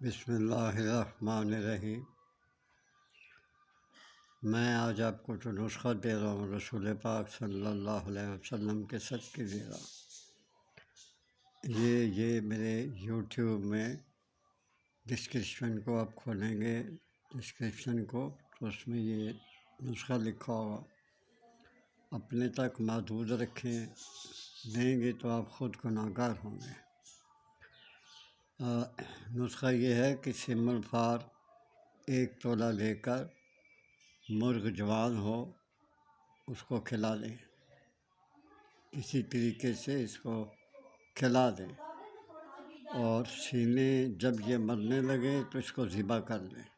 بسم اللہ الرحمن الرحیم۔ میں آج آپ کو جو نسخہ دے رہا ہوں رسول پاک صلی اللہ علیہ وسلم کے صدقے دے رہا ہوں۔ یہ میرے یوٹیوب میں ڈسکرپشن کو آپ کھولیں گے، ڈسکرپشن کو، تو اس میں یہ نسخہ لکھا ہوگا۔ اپنے تک محدود رکھیں، دیں گے تو آپ خود گناہگار ہوں گے۔ نسخہ یہ ہے کہ سم الفار 1 تولہ لے کر مرغ جوان ہو اس کو کھلا دیں، اسی طریقے سے اس کو کھلا دیں، اور سینے جب یہ مرنے لگے تو اس کو ذبح کر لیں۔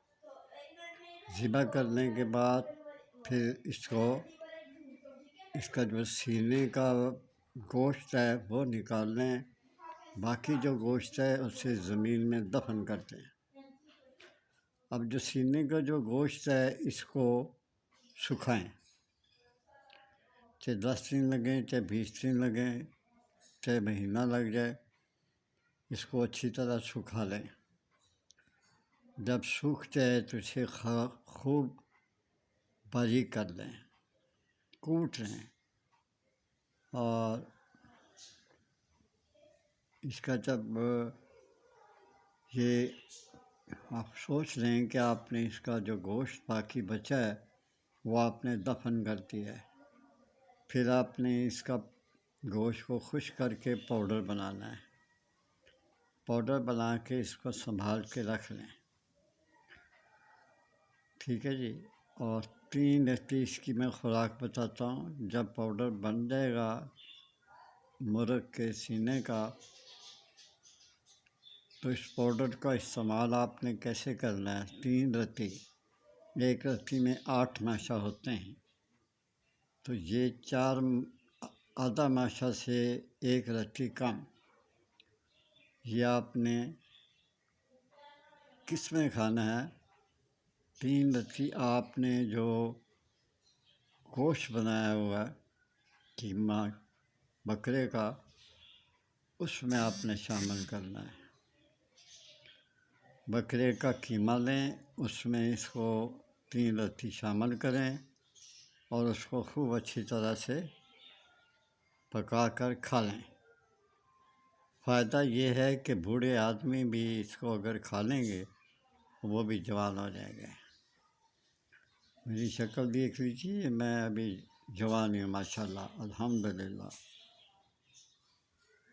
ذبح کرنے کے بعد پھر اس کا جو سینے کا گوشت ہے وہ نکال لیں، باقی جو گوشت ہے اسے زمین میں دفن کرتے ہیں۔ اب جو سینے کا جو گوشت ہے اس کو سکھائیں، چاہے 10 دن لگیں، چاہے 20 دن لگیں، چاہے مہینہ لگ جائے، اس کو اچھی طرح سکھا لیں۔ جب سوکھ جائے تو اسے خوب باریک کر لیں، کوٹ لیں، اور اس کا جب یہ آپ سوچ لیں کہ آپ نے اس کا جو گوشت باقی بچا ہے وہ آپ نے دفن کر دیا ہے، پھر آپ نے اس کا گوشت کو خشک کر کے پاؤڈر بنانا ہے۔ پاؤڈر بنا کے اس کو سنبھال کے رکھ لیں، ٹھیک ہے جی۔ اور 3 رتی اس کی میں خوراک بتاتا ہوں۔ جب پاؤڈر بن جائے گا مرغ کے سینے کا، تو اس پاؤڈر کا استعمال آپ نے کیسے کرنا ہے؟ 3 رتی، 1 رتی میں 8 ماشا ہوتے ہیں، تو یہ 4 آدھا ماشا سے 1 رتی کم، یہ آپ نے کس میں کھانا ہے؟ 3 رتی آپ نے جو گوشت بنایا ہوا ہے قیمہ بکرے کا، اس میں آپ نے شامل کرنا ہے۔ بکرے کا قیمہ لیں، اس میں اس کو 3 رتی شامل کریں، اور اس کو خوب اچھی طرح سے پکا کر کھا لیں۔ فائدہ یہ ہے کہ بوڑھے آدمی بھی اس کو اگر کھا لیں گے وہ بھی جوان ہو جائیں گے۔ میری شکل دیکھ لیجیے، میں ابھی جوان ہوں ماشاءاللہ، الحمدللہ۔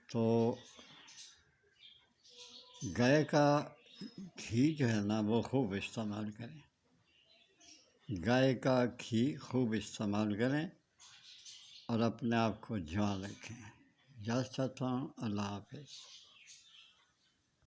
تو گائے کا گھی جو ہے نا وہ خوب استعمال کریں، گائے کا گھی خوب استعمال کریں، اور اپنے آپ کو جوان رکھیں۔ اجازت چاہتا ہوں، اللہ حافظ۔